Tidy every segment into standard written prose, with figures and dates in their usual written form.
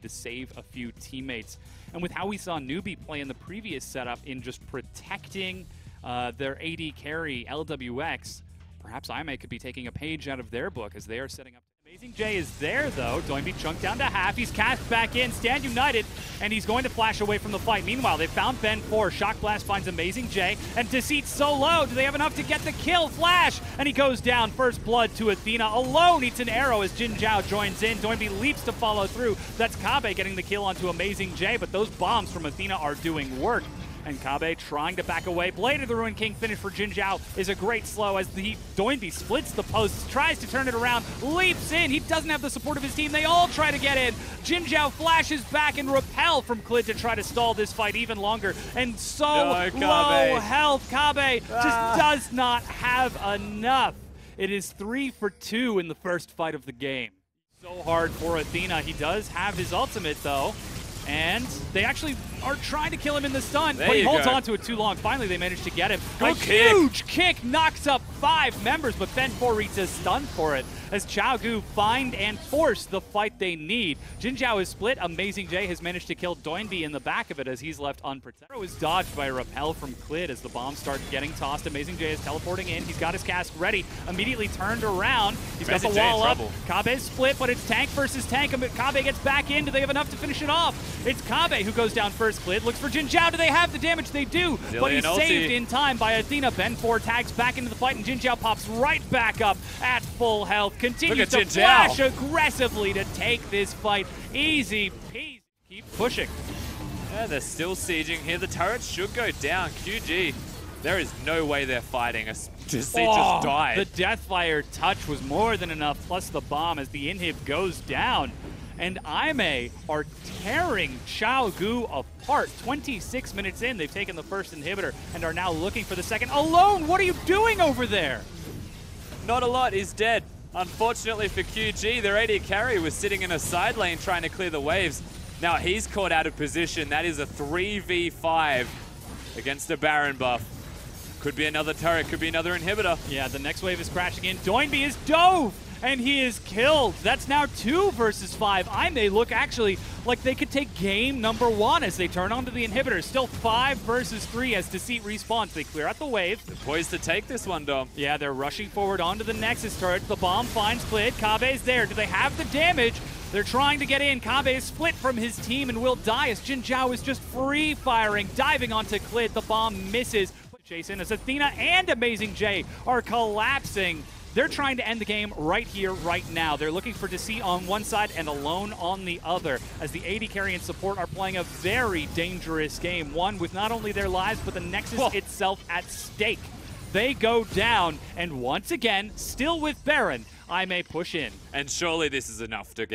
to save a few teammates. And with how we saw Newbee play in the previous setup in just protecting their AD carry, LWX, perhaps Imay could be taking a page out of their book as they are setting up. Amazing J is there, though. Doinby chunked down to half. He's cast back in, stand united, and he's going to flash away from the fight. Meanwhile, they found Ben 4. Shock Blast finds Amazing J, and Deceit's so low. Do they have enough to get the kill? Flash, and he goes down. First blood to Athena. Alone eats an arrow as Jin Zhao joins in. Doinby leaps to follow through. That's Kabe getting the kill onto Amazing J, but those bombs from Athena are doing work. And Kabe trying to back away. Blade of the Ruined King finish for Jin Zhao is a great slow as the Doinby splits the posts, tries to turn it around, leaps in. He doesn't have the support of his team. They all try to get in. Jin Zhao flashes back and repel from Klid to try to stall this fight even longer. And so low health. Kabe just does not have enough. It is 3 for 2 in the first fight of the game. So hard for Athena. He does have his ultimate, though. And they actually are trying to kill him in the stun, but he holds on to it too long. Finally, they managed to get him. A huge kick knocks up 5 members, but Ben 4 eats a stun for it as Xiaogu find and force the fight they need. Jin Zhao is split. Amazing J has managed to kill Doinby in the back of it as he's left unprotected. Arrow is dodged by a repel from Klid as the bombs start getting tossed. Amazing J is teleporting in. He's got his cast ready. Immediately turned around. He's got the wall up. Kabe's split, but it's tank versus tank. Kabe gets back in. Do they have enough to finish it off? It's Kabe who goes down first. Klid looks for Jin Zhao. Do they have the damage? They do, but he's saved in time by Athena. Ben 4 tags back into the fight, and Jin Zhao pops right back up at full health. Continues to flash aggressively to take this fight. Easy peasy. Keep pushing. Yeah, they're still sieging here. The turret should go down. QG, there is no way they're fighting. Just died. The Deathfire touch was more than enough, plus the bomb as the inhib goes down. And Imay are tearing Xiaogu apart. 26 minutes in, they've taken the first inhibitor and are now looking for the second. Alone, what are you doing over there? Not a lot, he's dead. Unfortunately for QG, their AD carry was sitting in a side lane trying to clear the waves. Now he's caught out of position. That is a 3v5 against a Baron buff. Could be another turret, could be another inhibitor. Yeah, the next wave is crashing in. Doinby is dove! And he is killed. That's now 2 versus 5. Imay look actually like they could take game number 1 as they turn onto the inhibitor. Still 5 versus 3 as Deceit respawns. They clear out the wave. They're poised to take this one, Dom. Yeah, they're rushing forward onto the Nexus turret. The bomb finds Klid. Kabe's there. Do they have the damage? They're trying to get in. Kabe is split from his team and will die as Jin Zhao is just free firing, diving onto Klid. The bomb misses. Jason, as Athena and Amazing J are collapsing. They're trying to end the game right here, right now. They're looking for Deceit on one side and Alone on the other, as the AD carry and support are playing a very dangerous game. One with not only their lives, but the Nexus itself at stake. They go down, and once again, still with Baron, Imay push in. And surely this is enough to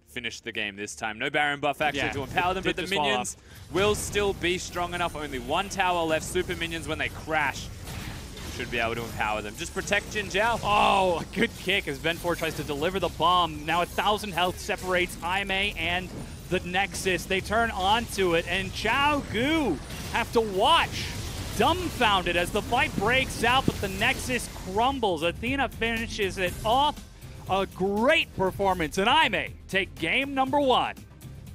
finish the game this time. No Baron buff actually to empower them, but the minions will still be strong enough. Only 1 tower left. Super minions, when they crash, should be able to empower them. Just protect Jin Zhao. Oh, a good kick as Ben 4 tries to deliver the bomb. Now 1,000 health separates Imay and the Nexus. They turn onto it, and Xiaogu have to watch, dumbfounded, as the fight breaks out, but the Nexus crumbles. Athena finishes it off. A great performance, and Imay take game number 1.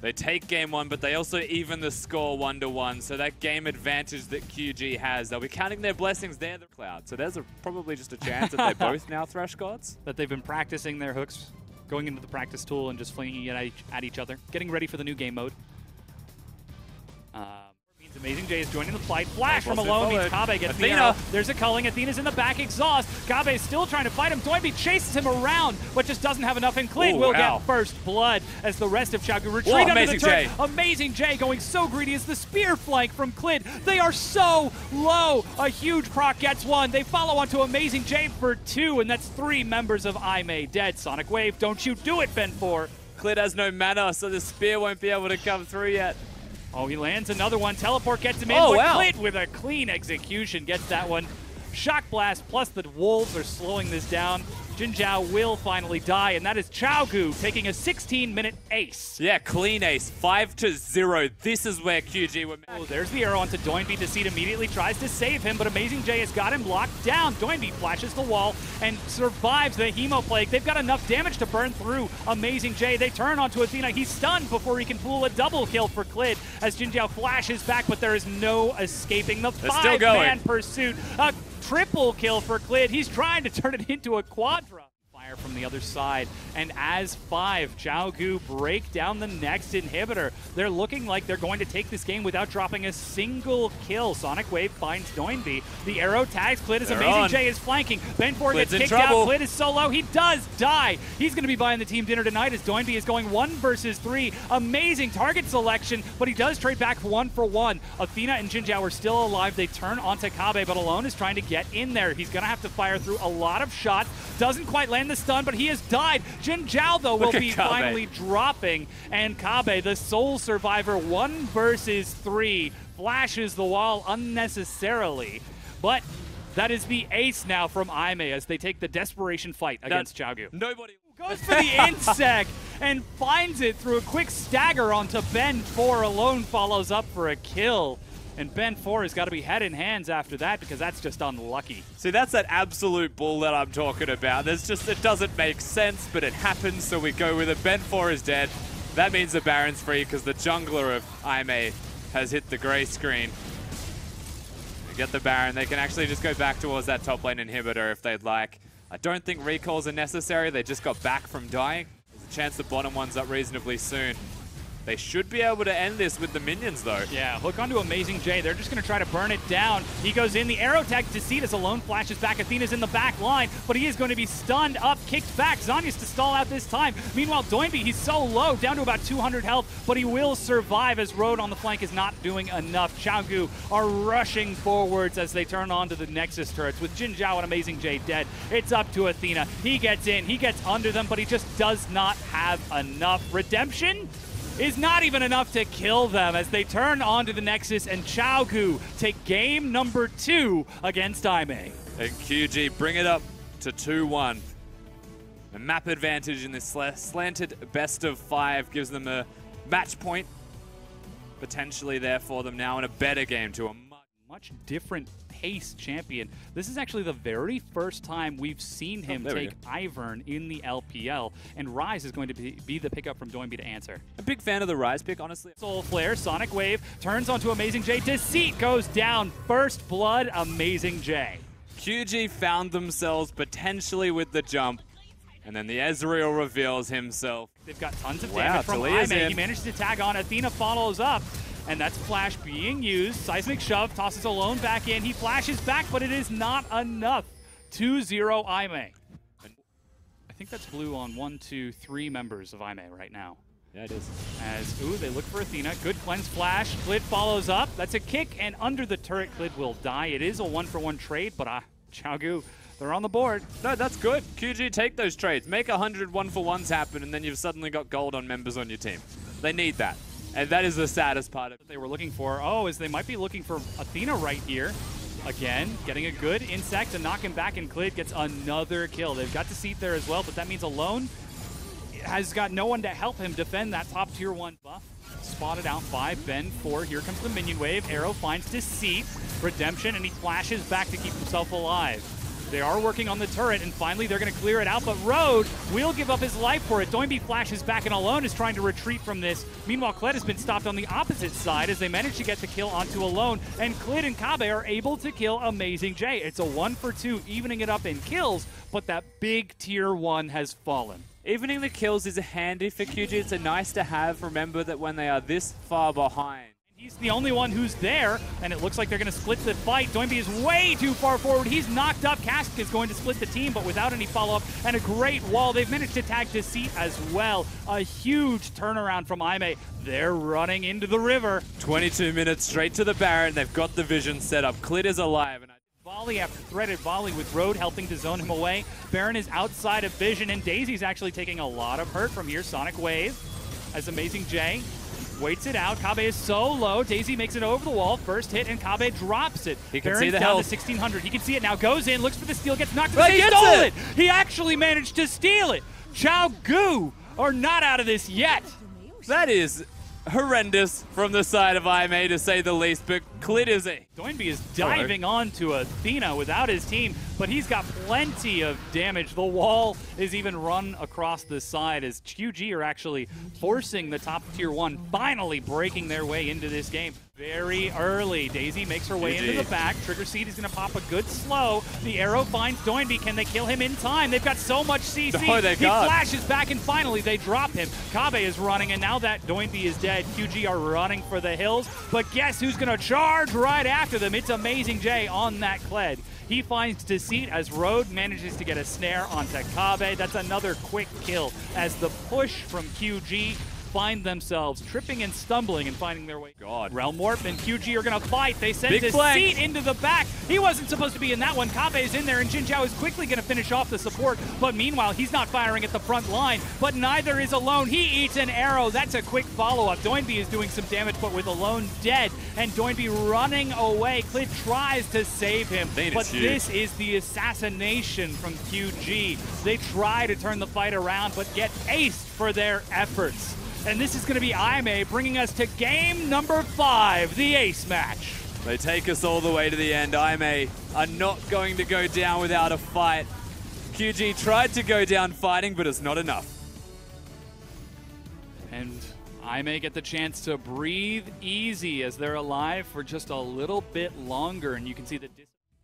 They take game 1, but they also even the score 1-1. So that game advantage that QG has, they'll be counting their blessings there, the Cloud. So there's probably just a chance that they're both now Thresh Gods. That they've been practicing their hooks, going into the practice tool and just flinging it at each other, getting ready for the new game mode. Amazing J is joining the fight. Flash from Alone means Kabe gets the arrow. There's a culling. Athena's in the back, exhaust. Kabe's still trying to fight him. Doinby chases him around, but just doesn't have enough. And Klid will get first blood as the rest of Xiaogu retreat under the turret. Amazing J going so greedy as the spear flank from Klid. They are so low. A huge proc gets 1. They follow onto Amazing J for 2, and that's 3 members of Imay dead. Sonic Wave, don't you do it, Ben 4. Klid has no mana, so the spear won't be able to come through yet. Oh, he lands another one. Teleport gets him in. Klid with a clean execution gets that one. Shock Blast plus the Wolves are slowing this down. Jin Zhao will finally die, and that is Chaogu taking a 16-minute ace. Yeah, clean ace, 5-0. This is where QG were. Oh, there's the arrow onto Doinby. Deceit immediately tries to save him, but Amazing J has got him locked down. Doinby flashes the wall and survives the Hemo Plague. They've got enough damage to burn through Amazing J. They turn onto Athena. He's stunned before he can pull a double kill for Clid as Jin Zhao flashes back, but there is no escaping the five-man pursuit. A triple kill for Clid. He's trying to turn it into a quadra. Fire from the other side, and as 5, Chaogu break down the next inhibitor. They're looking like they're going to take this game without dropping a single kill. Sonic Wave finds Doinby. The arrow tags Clid as Amazing J is flanking. Ben4 gets kicked out. Clid is solo. He does die. He's going to be buying the team dinner tonight as Doinby is going 1 versus 3. Amazing target selection, but he does trade back 1 for 1. Athena and Jin Zhao are still alive. They turn onto Kabe, but Alone is trying to get in there. He's going to have to fire through a lot of shots. Doesn't quite land the stun, but he has died. Jin Zhao, though, will be finally dropping. And Kabe, the sole survivor, 1 versus 3, flashes the wall unnecessarily. But that is the ace now from Imay as they take the desperation fight against Chaogu. Nobody goes for the insect and finds it through a quick stagger onto Ben4. Alone follows up for a kill. And Ben4 has got to be head in hands after that because that's just unlucky. See, that's that absolute bull that I'm talking about. There's just, it doesn't make sense, but it happens, so we go with it. Ben4 is dead. That means the Baron's free because the jungler of Imay has hit the gray screen. They get the Baron. They can actually just go back towards that top lane inhibitor if they'd like. I don't think recalls are necessary. They just got back from dying. There's a chance the bottom one's up reasonably soon. They should be able to end this with the minions, though. Yeah, hook onto Amazing J. They're just going to try to burn it down. He goes in. The arrow tag Deceit as Alone flashes back. Athena's in the back line, but he is going to be stunned up, kicked back. Zhonya's to stall out this time. Meanwhile, Doinby, he's so low, down to about 200 health, but he will survive as Road on the flank is not doing enough. Chaogu are rushing forwards as they turn on to the Nexus turrets. With Jin Zhao and Amazing J dead, it's up to Athena. He gets in, he gets under them, but he just does not have enough. Redemption is not even enough to kill them as they turn onto the Nexus, and Chaogu take game number 2 against Imay. And QG bring it up to 2-1. A map advantage in this slanted best of 5 gives them a match point potentially there for them now in a better game to a much different pace champion. This is actually the very first time we've seen him take Ivern in the LPL, and Rise is going to be the pickup from Doinby to answer. A big fan of the Rise pick, honestly. Soul Flare, Sonic Wave, turns onto Amazing J. Deceit goes down. First blood, Amazing J. QG found themselves potentially with the jump, and then the Ezreal reveals himself. They've got tons of damage from Imay. He managed to tag on. Athena follows up. And that's Flash being used. Seismic Shove tosses Alone back in. He flashes back, but it is not enough. 2-0 Imay. I think that's blue on 1, 2, 3 members of Imay right now. Yeah, it is. As, ooh, they look for Athena. Good cleanse flash. Clid follows up. That's a kick, and under the turret, Clid will die. It is a 1-for-1 trade, but Chaogu, they're on the board. No, that's good. QG, take those trades. Make 100 1-for-1s happen, and then you've suddenly got gold on members on your team. They need that. And that is the saddest part of it. They were looking for, oh, is they might be looking for Athena right here. Again, getting a good insect to knock him back, and Clid gets another kill. They've got Deceit there as well, but that means Alone has got no one to help him defend that top tier 1 buff. Spotted out 5, Ben4. Here comes the minion wave. Arrow finds Deceit, Redemption, and he flashes back to keep himself alive. They are working on the turret, and finally they're going to clear it out, but Road will give up his life for it. Doinby flashes back, and Alone is trying to retreat from this. Meanwhile, Clid has been stopped on the opposite side as they manage to get the kill onto Alone, and Clid and Kabe are able to kill Amazing J. It's a 1-for-2, evening it up in kills, but that big tier 1 has fallen. Evening the kills is handy for QG. It's a nice to have. Remember that when they are this far behind, he's the only one who's there, and it looks like they're going to split the fight. Doinby is way too far forward. He's knocked up. Cask is going to split the team, but without any follow-up, and a great wall. They've managed to tag Deceit as well. A huge turnaround from Imay. They're running into the river. 22 minutes straight to the Baron. They've got the vision set up. Clid is alive. And volley after threaded volley with Road helping to zone him away. Baron is outside of vision, and Daisy's actually taking a lot of hurt from here. Sonic Wave as Amazing J waits it out. Kabe is so low. Daisy makes it over the wall. First hit, and Kabe drops it. He can Baron's see the down health. to 1600. He can see it now. Goes in, looks for the steal, gets knocked. But He he stole gets it! He actually managed to steal it. Chao Gu are not out of this yet. That is horrendous from the side of Imay, to say the least, but Clit is a... Doinby is diving onto Athena without his team, but he's got plenty of damage. The wall is even run across the side as QG are actually forcing the top tier 1, finally breaking their way into this game. Very early. Daisy makes her way into the back. Trigger Seed is going to pop a good slow. The arrow finds Doinby. Can they kill him in time? They've got so much CC. Oh, they he got. flashes back, and finally they drop him. Kabe is running, and now that Doinby is dead, QG are running for the hills. But guess who's going to charge right after them? It's Amazing J on that Kled. He finds Deceit as Road manages to get a snare onto Kabe. That's another quick kill as the push from QG find themselves tripping and stumbling and finding their way. Realm Warp and QG are going to fight. They send Deceit into the back. He wasn't supposed to be in that one. Kabe is in there, and Jin Zhao is quickly going to finish off the support. But meanwhile, he's not firing at the front line. But neither is Alone. He eats an arrow. That's a quick follow-up. Doinby is doing some damage, but with Alone dead and Doinby running away, Clit tries to save him. But this is the assassination from QG. They try to turn the fight around, but get aced for their efforts. And this is going to be Imay bringing us to game number 5, the ace match. They take us all the way to the end. Imay are not going to go down without a fight. QG tried to go down fighting, but it's not enough. And Imay get the chance to breathe easy as they're alive for just a little bit longer. And you can see that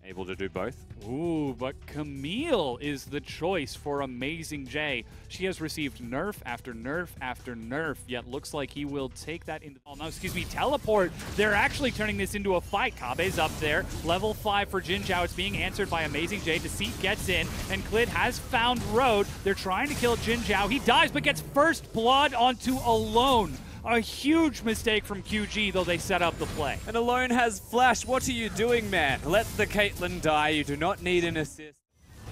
able to do both. Ooh, but Camille is the choice for Amazing J. She has received nerf after nerf after nerf, yet looks like he will take that into... Oh, no, excuse me, teleport. They're actually turning this into a fight. Kabe's up there. Level 5 for Jin Zhao. It's being answered by Amazing J. Deceit gets in, and Clit has found Road. They're trying to kill Jin Zhao. He dies, but gets first blood onto Alone. A huge mistake from QG, though they set up the play. And Alone has flash. What are you doing, man? Let the Caitlyn die. You do not need an assist.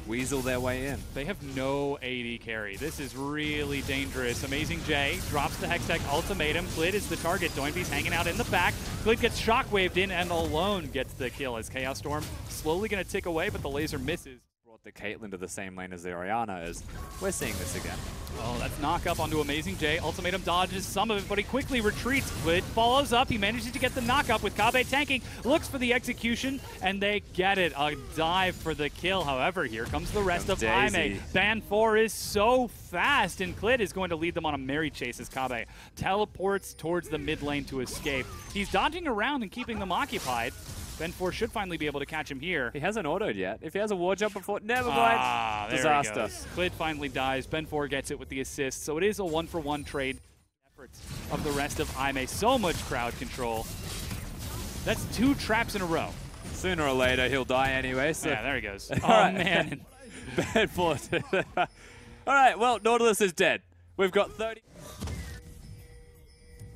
Weasel their way in. They have no AD carry. This is really dangerous. Amazing J drops the Hextech ultimatum. Clit is the target. Doinby's hanging out in the back. Clit gets shockwaved in, and Alone gets the kill as Chaos Storm slowly going to tick away, but the laser misses. The Caitlyn to the same lane as the Orianna, as we're seeing this again. Oh, that's knock up onto Amazing J. Ultimatum dodges some of it, but he quickly retreats. Clit follows up. He manages to get the knock up with Kabe tanking. Looks for the execution, and they get it. A dive for the kill. However, here comes the rest of Imay. Ban 4 is so fast, and Clit is going to lead them on a merry chase as Kabe teleports towards the mid lane to escape. He's dodging around and keeping them occupied. Ben 4 should finally be able to catch him here. He hasn't autoed yet. If he has a war jump before, never mind. Disaster. Clit finally dies. Ben 4 gets it with the assist. So it is a 1-for-1 trade. Efforts of the rest of Imay. So much crowd control. That's 2 traps in a row. Sooner or later, he'll die anyway. So. Yeah, there he goes. Oh, right. man. Ben 4. All right, well, Nautilus is dead. We've got 30.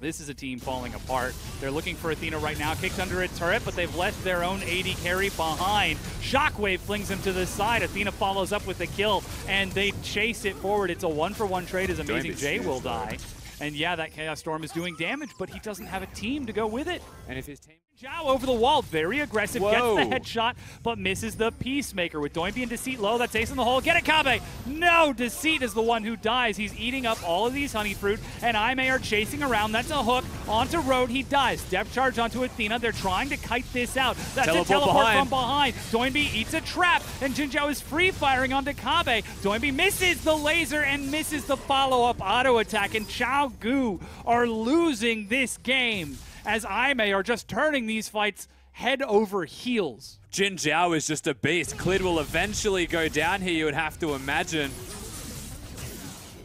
This is a team falling apart. They're looking for Athena right now, kicked under a turret, but they've left their own AD carry behind. Shockwave flings him to the side. Athena follows up with the kill, and they chase it forward. It's a 1-for-1 trade as Amazing J will die. And yeah, that Chaos Storm is doing damage, but he doesn't have a team to go with it. And if his team... Zhao over the wall, very aggressive, gets the headshot, but misses the Peacemaker with Doinby and Deceit low. That's ace in the hole. Get it, Kabe! No, Deceit is the one who dies. He's eating up all of these honey fruit, and Imay are chasing around. That's a hook onto Road. He dies. Depth charge onto Athena. They're trying to kite this out. That's a teleport from behind. Doinby eats a trap, and Jin Zhao is free firing onto Kabe. Doinby misses the laser and misses the follow-up auto attack, and Chao Gu are losing this game, as Imay are just turning these fights head over heels. Jin Zhao is just a beast. Clit will eventually go down here, you would have to imagine.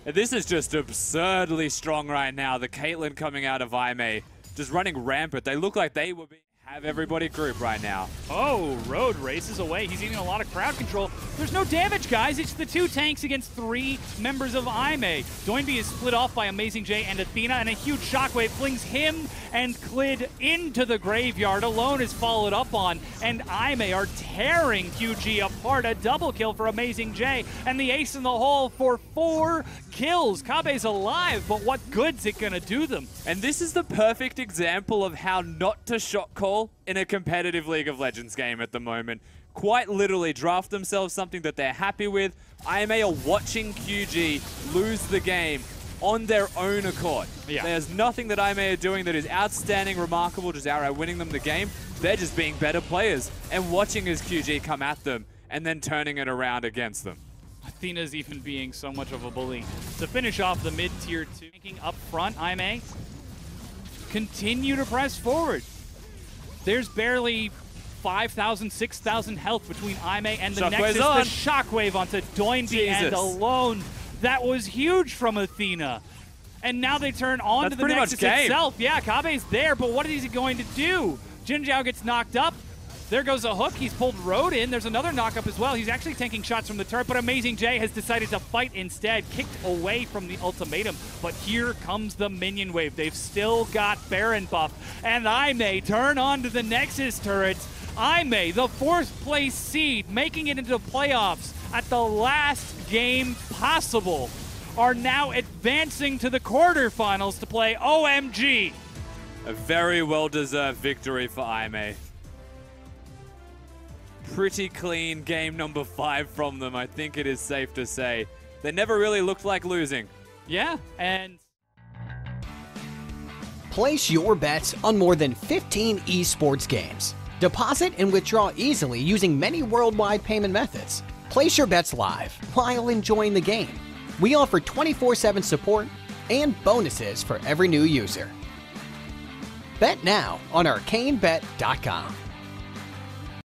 This is just absurdly strong right now. The Caitlyn coming out of Imay, just running rampant. They look like they would have everybody grouped right now. Oh, Road races away. He's eating a lot of crowd control. There's no damage, guys. It's the 2 tanks against 3 members of Imay. Doinby is split off by Amazing J and Athena, and a huge shockwave flings him and Clid into the graveyard. Alone is followed up on, and Imay are tearing QG apart. A double kill for Amazing J, and the ace in the hole for 4 kills. Kabe's alive, but what good's it gonna do them? And this is the perfect example of how not to shot call in a competitive League of Legends game at the moment. Quite literally draft themselves something that they're happy with. Imay are watching QG lose the game on their own accord. Yeah. There's nothing that Imay are doing that is outstanding, remarkable, just outright winning them the game. They're just being better players and watching as QG come at them and then turning it around against them. Athena's even being so much of a bully. To finish off the mid-tier 2, ranking up front, Imay continue to press forward. There's barely 5,000, 6,000 health between Imay and the Shockwave's Nexus. on. The shockwave onto Doinby and Alone. That was huge from Athena. And now they turn on That's to the pretty Nexus much game. itself. Yeah, Kabe's there, but what is he going to do? Jinjiao gets knocked up. There goes a hook. He's pulled Road in. There's another knockup as well. He's actually taking shots from the turret, but Amazing J has decided to fight instead, kicked away from the ultimatum. But here comes the minion wave. They've still got Baron buff, and Imay turn on to the Nexus turrets. Imay, the 4th place seed, making it into playoffs at the last game possible, are now advancing to the quarterfinals to play OMG. A very well-deserved victory for Imay. Pretty clean game number 5 from them, I think it is safe to say. They never really looked like losing. Yeah, and Place your bets on more than 15 esports games. Deposit and withdraw easily using many worldwide payment methods. Place your bets live while enjoying the game. We offer 24/7 support and bonuses for every new user. Bet now on ArcaneBet.com.